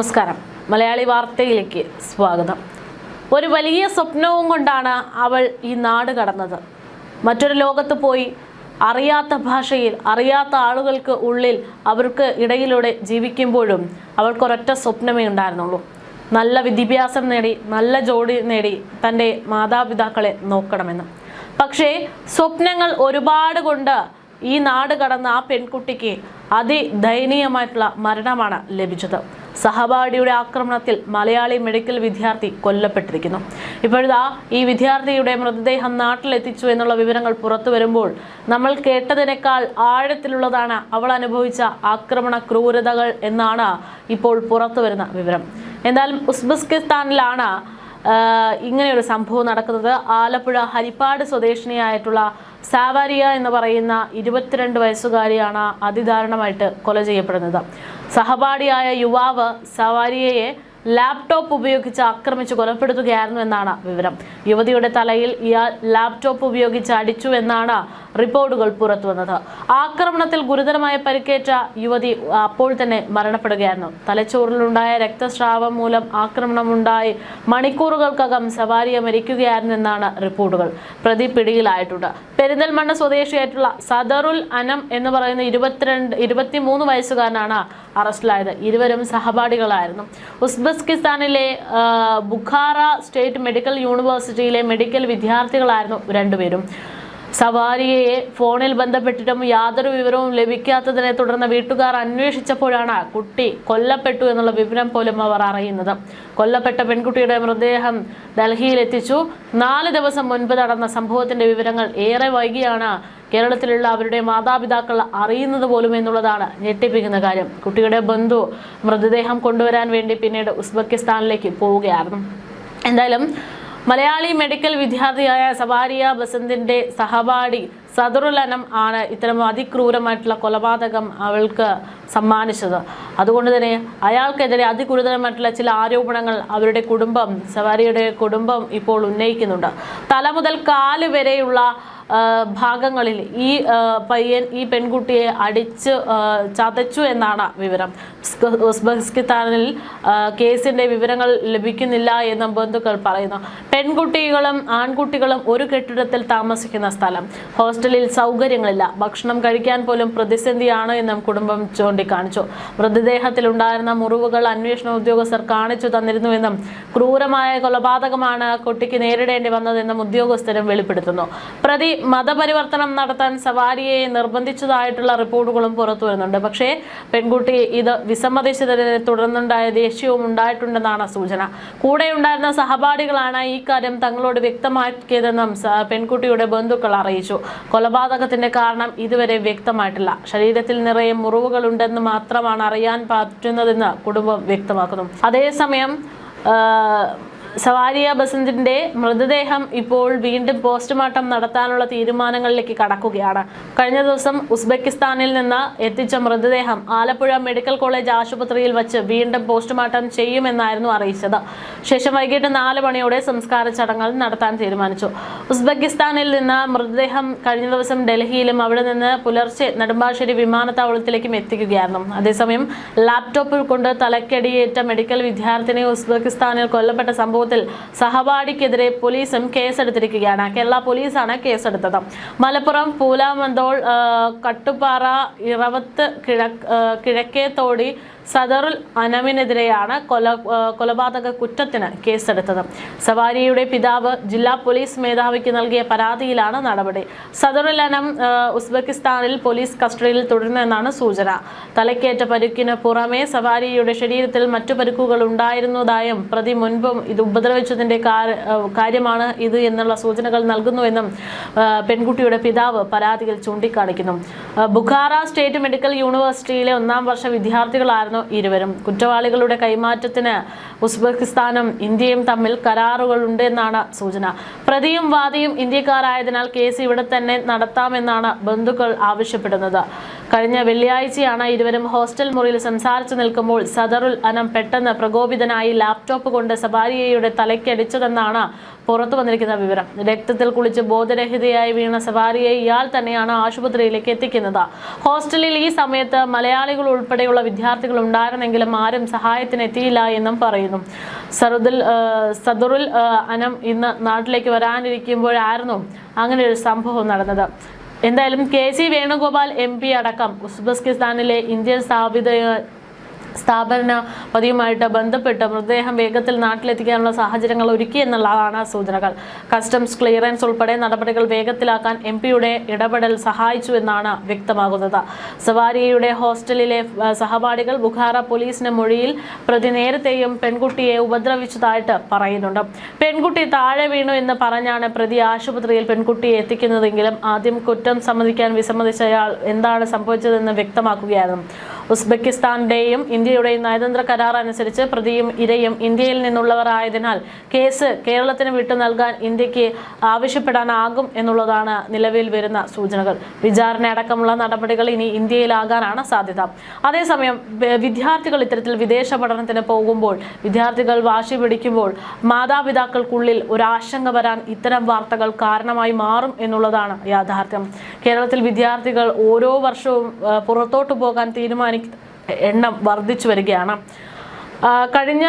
നമസ്കാരം. മലയാളി വാർത്തയിലേക്ക് സ്വാഗതം. ഒരു വലിയ സ്വപ്നവും കൊണ്ടാണ് അവൾ ഈ നാട് കടന്നത്. മറ്റൊരു ലോകത്ത് പോയി അറിയാത്ത ഭാഷയിൽ അറിയാത്ത ആളുകൾക്ക് ഉള്ളിൽ അവർക്ക് ഇടയിലൂടെ ജീവിക്കുമ്പോഴും അവൾക്കൊരൊറ്റ സ്വപ്നമേ ഉണ്ടായിരുന്നുള്ളൂ. നല്ല വിദ്യാഭ്യാസം നേടി നല്ല ജോലി നേടി തൻ്റെ മാതാപിതാക്കളെ നോക്കണമെന്ന്. പക്ഷേ സ്വപ്നങ്ങൾ ഒരുപാട് കൊണ്ട് ഈ നാട് കടന്ന ആ പെൺകുട്ടിക്ക് അതിദയനീയമായിട്ടുള്ള മരണമാണ് ലഭിച്ചത്. സഹപാഠിയുടെ ആക്രമണത്തിൽ മലയാളി മെഡിക്കൽ വിദ്യാർത്ഥി കൊല്ലപ്പെട്ടിരിക്കുന്നു. ഇപ്പോഴാ ഈ വിദ്യാർത്ഥിയുടെ മൃതദേഹം നാട്ടിലെത്തിച്ചു എന്നുള്ള വിവരങ്ങൾ പുറത്തു വരുമ്പോൾ നമ്മൾ കേട്ടതിനേക്കാൾ ആഴത്തിലുള്ളതാണ് അവൾ അനുഭവിച്ച ആക്രമണ ക്രൂരതകൾ എന്നാണ് ഇപ്പോൾ പുറത്തു വരുന്ന വിവരം. എന്തായാലും ഉസ്ബെക്കിസ്ഥാനിലാണ് ഇങ്ങനെയൊരു സംഭവം നടക്കുന്നത്. ആലപ്പുഴ ഹരിപ്പാട് സ്വദേശിനിയായിട്ടുള്ള സാവാരിയ എന്ന് പറയുന്ന 22 വയസ്സുകാരിയാണ് അതിദാരുണമായിട്ട് കൊല ചെയ്യപ്പെടുന്നത്. സഹപാഠിയായ യുവാവ് സവാരിയയെ ലാപ്ടോപ്പ് ഉപയോഗിച്ച് ആക്രമിച്ച് കൊലപ്പെടുത്തുകയായിരുന്നു എന്നാണ് വിവരം. യുവതിയുടെ തലയിൽ ഇയാൾ ലാപ്ടോപ്പ് ഉപയോഗിച്ച് അടിച്ചു എന്നാണ് റിപ്പോർട്ടുകൾ പുറത്തു വന്നത്. ആക്രമണത്തിൽ ഗുരുതരമായ പരിക്കേറ്റ യുവതി അപ്പോൾ തന്നെ മരണപ്പെടുകയായിരുന്നു. തലച്ചോറിലുണ്ടായ രക്തസ്രാവം മൂലം ആക്രമണമുണ്ടായി മണിക്കൂറുകൾക്കകം സവാരിയ മരിക്കുകയായിരുന്നു എന്നാണ് റിപ്പോർട്ടുകൾ. പ്രതി പിടിയിലായിട്ടുണ്ട്. പെരിന്തൽമണ്ണ സ്വദേശിയായിട്ടുള്ള സദറുൽ അനം എന്ന് പറയുന്ന 23 വയസ്സുകാരനാണ് അറസ്റ്റിലായത്. ഇരുവരും സഹപാഠികളായിരുന്നു. ഉസ്ബെക്കിസ്ഥാനിലെ ബുഖാറ സ്റ്റേറ്റ് മെഡിക്കൽ യൂണിവേഴ്സിറ്റിയിലെ മെഡിക്കൽ വിദ്യാർത്ഥികളായിരുന്നു രണ്ടുപേരും. സവാരിയയെ ഫോണിൽ ബന്ധപ്പെട്ടിട്ടും യാതൊരു വിവരവും ലഭിക്കാത്തതിനെ തുടർന്ന് വീട്ടുകാർ അന്വേഷിച്ചപ്പോഴാണ് കുട്ടി കൊല്ലപ്പെട്ടു എന്നുള്ള വിവരം പോലും അവർ അറിയുന്നത്. കൊല്ലപ്പെട്ട പെൺകുട്ടിയുടെ മൃതദേഹം ഡൽഹിയിൽ എത്തിച്ചു. 4 ദിവസം മുൻപ് നടന്ന സംഭവത്തിന്റെ വിവരങ്ങൾ ഏറെ വൈകിയാണ് കേരളത്തിലുള്ള അവരുടെ മാതാപിതാക്കൾ അറിയുന്നത് പോലും എന്നുള്ളതാണ് ഞെട്ടിപ്പിക്കുന്ന കാര്യം. കുട്ടിയുടെ ബന്ധു മൃതദേഹം കൊണ്ടുവരാൻ വേണ്ടി പിന്നീട് ഉസ്ബെക്കിസ്ഥാനിലേക്ക് പോവുകയായിരുന്നു. എന്തായാലും മലയാളി മെഡിക്കൽ വിദ്യാർത്ഥിയായ സവാരിയ ബസന്തിന്റെ സഹപാഠി സദറുൽ അനം ആണ് ഇത്തരം അതിക്രൂരമായിട്ടുള്ള കൊലപാതകം അവൾക്ക് സമ്മാനിച്ചത്. അതുകൊണ്ട് തന്നെ അയാൾക്കെതിരെ അതിഗുരുതരമായിട്ടുള്ള ചില ആരോപണങ്ങൾ അവരുടെ കുടുംബം, സവാരിയുടെ കുടുംബം ഇപ്പോൾ ഉന്നയിക്കുന്നുണ്ട്. തല മുതൽ കാല് വരെയുള്ള ഭാഗങ്ങളിൽ ഈ പെൺകുട്ടിയെ അടിച്ച് ചതച്ചു എന്നാണ് വിവരം. ഉസ്ബെക്കിസ്ഥാനിൽ കേസിന്റെ വിവരങ്ങൾ ലഭിക്കുന്നില്ല എന്ന് ബന്ധുക്കൾ പറയുന്നു. പെൺകുട്ടികളും ആൺകുട്ടികളും ഒരു കെട്ടിടത്തിൽ താമസിക്കുന്ന സ്ഥലം, ഹോസ്റ്റലിൽ സൗകര്യങ്ങളില്ല, ഭക്ഷണം കഴിക്കാൻ പോലും പ്രതിസന്ധിയാണ് എന്നും കുടുംബം ചൂണ്ടിക്കാണിച്ചു. മൃതദേഹത്തിലുണ്ടായിരുന്ന മുറിവുകൾ അന്വേഷണ ഉദ്യോഗസ്ഥർ കാണിച്ചു തന്നിരുന്നുവെന്നും ക്രൂരമായ കൊലപാതകമാണ് കുട്ടിക്ക് നേരിടേണ്ടി വന്നതെന്നും ഉദ്യോഗസ്ഥരും വെളിപ്പെടുത്തുന്നു. പ്രതി മതപരിവർത്തനം നടത്താൻ സവാരിയെ നിർബന്ധിച്ചതായിട്ടുള്ള റിപ്പോർട്ടുകളും പുറത്തു വരുന്നുണ്ട്. പക്ഷേ പെൺകുട്ടി ഇത് വിസമ്മതിച്ചതിനെ തുടർന്നുണ്ടായ ദേഷ്യവും ഉണ്ടായിട്ടുണ്ടെന്നാണ് സൂചന. കൂടെ ഉണ്ടായിരുന്ന സഹപാഠികളാണ് ഈ കാര്യം തങ്ങളോട് വ്യക്തമാക്കിയതെന്നും പെൺകുട്ടിയുടെ ബന്ധുക്കൾ അറിയിച്ചു. കൊലപാതകത്തിന്റെ കാരണം ഇതുവരെ വ്യക്തമായിട്ടില്ല. ശരീരത്തിൽ നിറയെ മുറിവുകളുണ്ടെന്ന് മാത്രമാണ് അറിയാൻ പറ്റുന്നതെന്ന് കുടുംബം വ്യക്തമാക്കുന്നു. അതേസമയം സവാരിയ ബസന്തിന്റെ മൃതദേഹം ഇപ്പോൾ വീണ്ടും പോസ്റ്റ്മോർട്ടം നടത്താനുള്ള തീരുമാനങ്ങളിലേക്ക് കടക്കുകയാണ്. കഴിഞ്ഞ ദിവസം ഉസ്ബെക്കിസ്ഥാനിൽ നിന്ന് എത്തിച്ച മൃതദേഹം ആലപ്പുഴ മെഡിക്കൽ കോളേജ് ആശുപത്രിയിൽ വച്ച് വീണ്ടും പോസ്റ്റ്മോർട്ടം ചെയ്യുമെന്നായിരുന്നു അറിയിച്ചത്. ശേഷം വൈകിട്ട് 4 മണിയോടെ സംസ്കാര ചടങ്ങുകൾ നടത്താൻ തീരുമാനിച്ചു. ഉസ്ബെക്കിസ്ഥാനിൽ നിന്ന് മൃതദേഹം കഴിഞ്ഞ ദിവസം ഡൽഹിയിലും അവിടെ നിന്ന് പുലർച്ചെ നെടുമ്പാശ്ശേരി വിമാനത്താവളത്തിലേക്കും എത്തിക്കുകയായിരുന്നു. അതേസമയം ലാപ്ടോപ്പിൽ കൊണ്ട് തലക്കടിയേറ്റ മെഡിക്കൽ വിദ്യാർത്ഥിനി ഉസ്ബെക്കിസ്ഥാനിൽ കൊല്ലപ്പെട്ട സംഭവം സഹപാഠിക്കെതിരെ പോലീസും കേസെടുത്തിരിക്കുകയാണ്. കേരള പോലീസാണ് കേസെടുത്തത്. മലപ്പുറം പൂലാമന്തോൾ കട്ടുപാറ ഇറവത്ത് കിഴക്കേത്തോടി സദറുൽ അനമിനെതിരെയാണ് കൊലപാതക കുറ്റത്തിന് കേസെടുത്തത്. സവാരിയുടെ പിതാവ് ജില്ലാ പോലീസ് മേധാവിക്ക് നൽകിയ പരാതിയിലാണ് നടപടി. സദറുൽ അനം ഉസ്ബെക്കിസ്ഥാനിൽ പോലീസ് കസ്റ്റഡിയിൽ തുടരുന്നെന്നാണ് സൂചന. തലക്കേറ്റ പരിക്കിന് പുറമെ സവാരിയുടെ ശരീരത്തിൽ മറ്റു പരിക്കുകൾ ഉണ്ടായിരുന്നതായും പ്രതി മുൻപും ഇത് ഉപദ്രവിച്ചതിന്റെ കാര്യമാണ് ഇത് എന്നുള്ള സൂചനകൾ നൽകുന്നുവെന്നും പെൺകുട്ടിയുടെ പിതാവ് പരാതിയിൽ ചൂണ്ടിക്കാണിക്കുന്നു. ബുഖാറ സ്റ്റേറ്റ് മെഡിക്കൽ യൂണിവേഴ്സിറ്റിയിലെ 1ാം വർഷ വിദ്യാർത്ഥികളായിരുന്നു ഇരുവരും. കുറ്റവാളികളുടെ കൈമാറ്റത്തിന് ഉസ്ബെക്കിസ്ഥാനും ഇന്ത്യയും തമ്മിൽ കരാറുകളുണ്ട് എന്നാണ് സൂചന. പ്രതിയും വാദിയും ഇന്ത്യക്കാരായതിനാൽ കേസ് ഇവിടെ തന്നെ നടത്താമെന്നാണ് ബന്ധുക്കൾ ആവശ്യപ്പെടുന്നത്. കഴിഞ്ഞ വെള്ളിയാഴ്ചയാണ് ഇരുവരും ഹോസ്റ്റൽ മുറിയിൽ സംസാരിച്ചു നിൽക്കുമ്പോൾ സദറുൽ അനം പെട്ടെന്ന് പ്രകോപിതനായി ലാപ്ടോപ്പ് കൊണ്ട് സവാരിയയുടെ തലയ്ക്കടിച്ചതെന്നാണ് പുറത്തു വന്നിരിക്കുന്ന വിവരം. രക്തത്തിൽ കുളിച്ച് ബോധരഹിതയായി വീണ സവാരിയെ ഇയാൾ തന്നെയാണ് ആശുപത്രിയിലേക്ക് എത്തിക്കുന്നത്. ഹോസ്റ്റലിൽ ഈ സമയത്ത് മലയാളികൾ ഉൾപ്പെടെയുള്ള വിദ്യാർത്ഥികൾ ഉണ്ടായിരുന്നെങ്കിലും ആരും സഹായത്തിന് എത്തിയില്ല എന്നും പറയുന്നു. സദറുൽ അനം ഇന്ന് നാട്ടിലേക്ക് വരാനിരിക്കുമ്പോഴായിരുന്നു അങ്ങനെ ഒരു സംഭവം നടന്നത്. എന്തായാലും KC വേണുഗോപാൽ MP അടക്കം ഉസ്ബെക്കിസ്ഥാനിലെ ഇന്ത്യൻ സ്ഥാപന പതിയുമായിട്ട് ബന്ധപ്പെട്ട് മൃതദേഹം വേഗത്തിൽ നാട്ടിലെത്തിക്കാനുള്ള സാഹചര്യങ്ങൾ ഒരുക്കി എന്നുള്ളതാണ് സൂചനകൾ. കസ്റ്റംസ് ക്ലിയറൻസ് ഉൾപ്പെടെ നടപടികൾ വേഗത്തിലാക്കാൻ MP-യുടെ ഇടപെടൽ സഹായിച്ചു എന്നാണ് വ്യക്തമാകുന്നത്. സവാരിയയുടെ ഹോസ്റ്റലിലെ സഹപാഠികൾ ബുഖാറ പോലീസിന് മൊഴിയിൽ പ്രതി നേരത്തെയും പെൺകുട്ടിയെ ഉപദ്രവിച്ചതായിട്ട് പറയുന്നുണ്ട്. പെൺകുട്ടി താഴെ വീണു എന്ന് പറഞ്ഞാണ് പ്രതി ആശുപത്രിയിൽ പെൺകുട്ടിയെ എത്തിക്കുന്നതെങ്കിലും ആദ്യം കുറ്റം സമ്മതിക്കാൻ വിസമ്മതിച്ചയാൾ എന്താണ് സംഭവിച്ചതെന്ന് വ്യക്തമാക്കുകയായിരുന്നു. ഉസ്ബെക്കിസ്ഥാന്റെയും ഇന്ത്യയുടെയും നയതന്ത്ര കരാർ അനുസരിച്ച് പ്രതിയും ഇരയും ഇന്ത്യയിൽ നിന്നുള്ളവർ ആയതിനാൽ കേസ് കേരളത്തിന് വിട്ടു നൽകാൻ ഇന്ത്യക്ക് ആവശ്യപ്പെടാനാകും എന്നുള്ളതാണ് നിലവിൽ വരുന്ന സൂചനകൾ. വിചാരണ അടക്കമുള്ള നടപടികൾ ഇനി ഇന്ത്യയിലാകാനാണ് സാധ്യത. അതേസമയം വിദ്യാർത്ഥികൾ ഇത്തരത്തിൽ വിദേശ പഠനത്തിന് പോകുമ്പോൾ, വിദ്യാർത്ഥികൾ വാശി പിടിക്കുമ്പോൾ മാതാപിതാക്കൾക്കുള്ളിൽ ഒരു ആശങ്ക വരാൻ ഇത്തരം വാർത്തകൾ കാരണമായി മാറും എന്നുള്ളതാണ് യാഥാർത്ഥ്യം. കേരളത്തിൽ വിദ്യാർത്ഥികൾ ഓരോ വർഷവും പുറത്തോട്ടു പോകാൻ തീരുമാനിക്കുന്ന എണ്ണം വർദ്ധിച്ചു വരികയാണ്. കഴിഞ്ഞ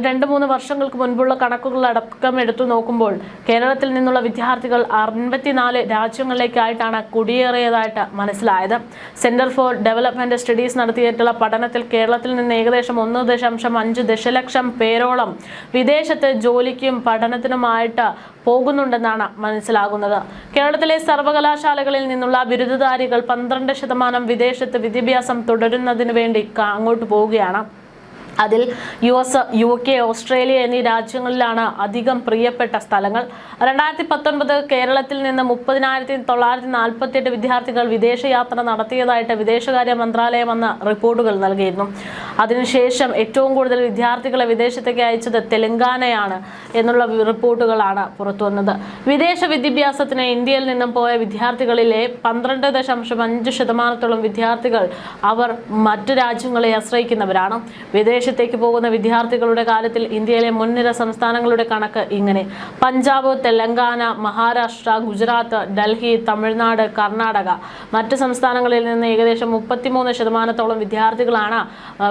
2-3 വർഷങ്ങൾക്ക് മുൻപുള്ള കണക്കുകൾ അടക്കം എടുത്തു നോക്കുമ്പോൾ കേരളത്തിൽ നിന്നുള്ള വിദ്യാർത്ഥികൾ 54 രാജ്യങ്ങളിലേക്കായിട്ടാണ് കുടിയേറിയതായിട്ട് മനസ്സിലായത്. സെന്റർ ഫോർ ഡെവലപ്മെന്റ് സ്റ്റഡീസ് നടത്തിയിട്ടുള്ള പഠനത്തിൽ കേരളത്തിൽ നിന്ന് ഏകദേശം 1.5 ദശലക്ഷം പേരോളം വിദേശത്ത് ജോലിക്കും പഠനത്തിനുമായിട്ട് പോകുന്നുണ്ടെന്നാണ് മനസ്സിലാകുന്നത്. കേരളത്തിലെ സർവകലാശാലകളിൽ നിന്നുള്ള ബിരുദധാരികൾ 12% വിദേശത്ത് വിദ്യാഭ്യാസം തുടരുന്നതിന് വേണ്ടി അങ്ങോട്ട് പോവുകയാണ്. അതിൽ US, UK, ഓസ്ട്രേലിയ എന്നീ രാജ്യങ്ങളിലാണ് അധികം പ്രിയപ്പെട്ട സ്ഥലങ്ങൾ. 2019 കേരളത്തിൽ നിന്ന് 30,948 വിദ്യാർത്ഥികൾ വിദേശയാത്ര നടത്തിയതായിട്ട് വിദേശകാര്യ മന്ത്രാലയം എന്ന റിപ്പോർട്ടുകൾ നൽകിയിരുന്നു. അതിനുശേഷം ഏറ്റവും കൂടുതൽ വിദ്യാർത്ഥികളെ വിദേശത്തേക്ക് അയച്ചത് തെലങ്കാനയാണ് എന്നുള്ള റിപ്പോർട്ടുകളാണ് പുറത്തു വന്നത്. വിദേശ വിദ്യാഭ്യാസത്തിന് ഇന്ത്യയിൽ നിന്നും പോയ വിദ്യാർത്ഥികളിലെ 12.5% വിദ്യാർത്ഥികൾ അവർ മറ്റു രാജ്യങ്ങളെ ആശ്രയിക്കുന്നവരാണ്. വിദേശത്തേക്ക് പോകുന്ന വിദ്യാർത്ഥികളുടെ കാര്യത്തിൽ ഇന്ത്യയിലെ മുൻനിര സംസ്ഥാനങ്ങളുടെ കണക്ക് ഇങ്ങനെ: പഞ്ചാബ്, തെലങ്കാന, മഹാരാഷ്ട്ര, ഗുജറാത്ത്, ഡൽഹി, തമിഴ്നാട്, കർണാടക. മറ്റ് സംസ്ഥാനങ്ങളിൽ നിന്ന് ഏകദേശം 33% വിദ്യാർത്ഥികളാണ്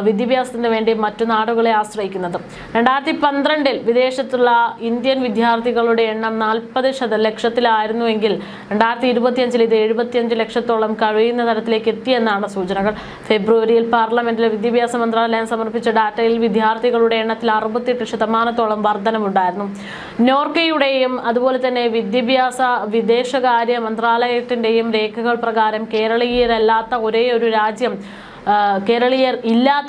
വിദ്യാഭ്യാസത്തിന് വേണ്ടി മറ്റു നാടുകളെ ആശ്രയിക്കുന്നത്. 2012 വിദേശത്തുള്ള ഇന്ത്യൻ വിദ്യാർത്ഥികളുടെ എണ്ണം 40 ലക്ഷത്തിലായിരുന്നുവെങ്കിൽ 2025 ഇത് 75 ലക്ഷത്തോളം കഴിയുന്ന തരത്തിലേക്ക് എത്തിയെന്നാണ് സൂചനകൾ. ഫെബ്രുവരിയിൽ പാർലമെന്റിലെ വിദ്യാഭ്യാസ മന്ത്രാലയം സമർപ്പിച്ച ഡാറ്റയിൽ വിദ്യാർത്ഥികളുടെ എണ്ണത്തിൽ 68% വർധനമുണ്ടായിരുന്നു. നോർക്കയുടെയും അതുപോലെ തന്നെ വിദേശകാര്യ മന്ത്രാലയത്തിന്റെയും രേഖകൾ പ്രകാരം കേരളീയർ ഇല്ലാത്ത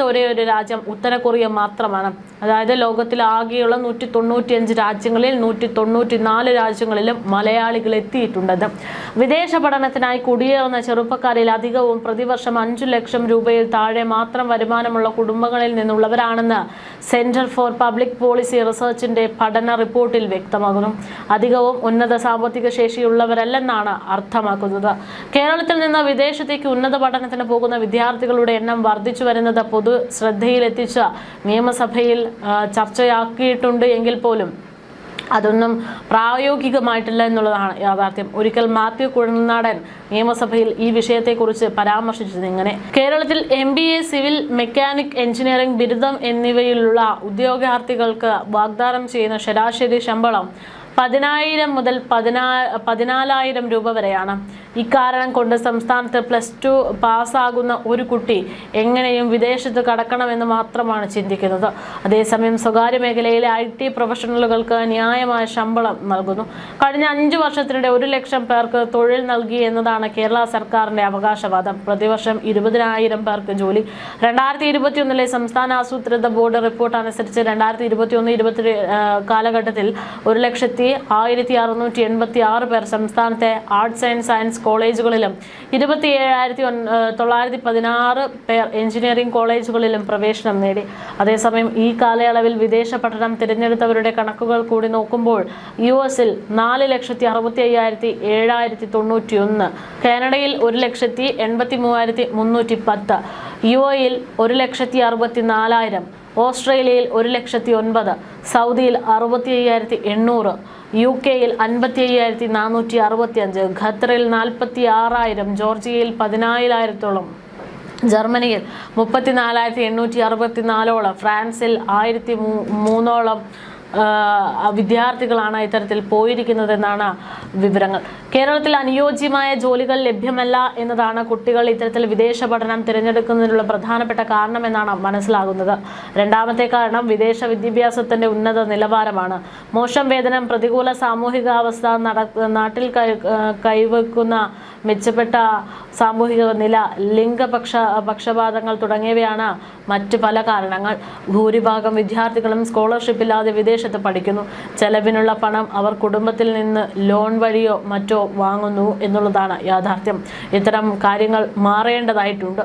ഒരേ ഒരു രാജ്യം ഉത്തര കൊറിയ മാത്രമാണ്. അതായത് ലോകത്തിൽ ആകെയുള്ള 195 രാജ്യങ്ങളിൽ 194 രാജ്യങ്ങളിലും മലയാളികൾ എത്തിയിട്ടുണ്ടെന്ന്. വിദേശ പഠനത്തിനായി കുടിയേറുന്ന ചെറുപ്പക്കാരിൽ അധികവും പ്രതിവർഷം 5 ലക്ഷം രൂപയിൽ താഴെ മാത്രം വരുമാനമുള്ള കുടുംബങ്ങളിൽ നിന്നുള്ളവരാണെന്ന് സെന്റർ ഫോർ പബ്ലിക് പോളിസി റിസർച്ചിന്റെ പഠന റിപ്പോർട്ടിൽ വ്യക്തമാകുന്നു. അധികവും ഉന്നത സാമ്പത്തിക ശേഷിയുള്ളവരല്ലെന്നാണ് അർത്ഥമാക്കുന്നത്. കേരളത്തിൽ നിന്ന് വിദേശത്തേക്ക് ഉന്നത പഠനത്തിന് പോകുന്ന വിദ്യാർത്ഥികളുടെ എണ്ണം വർദ്ധിച്ചു വരുന്നത് പൊതു ശ്രദ്ധയിലെത്തിച്ച നിയമസഭയിൽ ചർച്ചയാക്കിയിട്ടുണ്ട് എങ്കിൽ പോലും അതൊന്നും പ്രായോഗികമായിട്ടില്ല എന്നുള്ളതാണ് യാഥാർത്ഥ്യം. ഒരിക്കൽ മാത്യു കുഴൽനാടൻ നിയമസഭയിൽ ഈ വിഷയത്തെക്കുറിച്ച് പരാമർശിച്ചത് ഇങ്ങനെ: കേരളത്തിൽ MBA, സിവിൽ, മെക്കാനിക് എഞ്ചിനീയറിംഗ് ബിരുദം എന്നിവയിലുള്ള ഉദ്യോഗാർത്ഥികൾക്ക് വാഗ്ദാനം ചെയ്യുന്ന ശരാശരി ശമ്പളം 10,000 മുതൽ 14,000 രൂപ വരെയാണ്. ഇക്കാരണം കൊണ്ട് സംസ്ഥാനത്ത് +2 പാസ്സാകുന്ന ഒരു കുട്ടി എങ്ങനെയും വിദേശത്ത് കടക്കണമെന്ന് മാത്രമാണ് ചിന്തിക്കുന്നത്. അതേസമയം സ്വകാര്യ മേഖലയിലെ IT പ്രൊഫഷണലുകൾക്ക് ന്യായമായ ശമ്പളം നൽകുന്നു. കഴിഞ്ഞ 5 വർഷത്തിനിടെ 1 ലക്ഷം പേർക്ക് തൊഴിൽ നൽകി എന്നതാണ് കേരള സർക്കാരിന്റെ അവകാശവാദം. പ്രതിവർഷം 20,000 പേർക്ക് ജോലി. 2021 സംസ്ഥാന ആസൂത്രിത ബോർഡ് റിപ്പോർട്ട് അനുസരിച്ച് 2021-22 കാലഘട്ടത്തിൽ 1,70,000 1686 പേർ സംസ്ഥാനത്തെ ആർട്സ് ആൻഡ് സയൻസ് കോളേജുകളിലും 27,916 പേർ എഞ്ചിനീയറിംഗ് കോളേജുകളിലും പ്രവേശനം നേടി. അതേസമയം ഈ കാലയളവിൽ വിദേശ പഠനം തിരഞ്ഞെടുത്തവരുടെ കണക്കുകൾ കൂടി നോക്കുമ്പോൾ US-ൽ 4,65,791, കാനഡയിൽ 1,83,310, UAE-ൽ 1,64,000, ഓസ്ട്രേലിയയിൽ 1,09,000, സൗദിയിൽ 65,800, UK-ൽ 55,465, ഖത്തറിൽ 46,000, ജോർജിയയിൽ 14,000-ഓളം, ജർമ്മനിയിൽ 34,864, ഫ്രാൻസിൽ 1,003-ഓളം വിദ്യാർത്ഥികളാണ് ഇത്തരത്തിൽ പോയിരിക്കുന്നതെന്നാണ് വിവരങ്ങൾ. കേരളത്തിൽ അനുയോജ്യമായ ജോലികൾ ലഭ്യമല്ല എന്നതാണ് കുട്ടികൾ ഇത്തരത്തിൽ വിദേശ പഠനം തിരഞ്ഞെടുക്കുന്നതിനുള്ള പ്രധാനപ്പെട്ട കാരണമെന്നാണ് മനസ്സിലാകുന്നത്. രണ്ടാമത്തെ കാരണം വിദേശ വിദ്യാഭ്യാസത്തിന്റെ ഉന്നത നിലവാരമാണ്. മോശം വേതനം, പ്രതികൂല സാമൂഹികാവസ്ഥ, നാട്ടിൽ കൈവയ്ക്കുന്ന മെച്ചപ്പെട്ട സാമൂഹിക നില, പക്ഷപാതങ്ങൾ തുടങ്ങിയവയാണ് മറ്റ് പല കാരണങ്ങൾ. ഭൂരിഭാഗം വിദ്യാർത്ഥികളും സ്കോളർഷിപ്പ് ഇല്ലാതെ വിദേശത്ത് പഠിക്കുന്നു. ചെലവിനുള്ള പണം അവർ കുടുംബത്തിൽ നിന്ന് ലോൺ വഴിയോ മറ്റോ വാങ്ങുന്നു എന്നുള്ളതാണ് യാഥാർത്ഥ്യം. ഇത്തരം കാര്യങ്ങൾ മാറേണ്ടതായിട്ടുണ്ട്.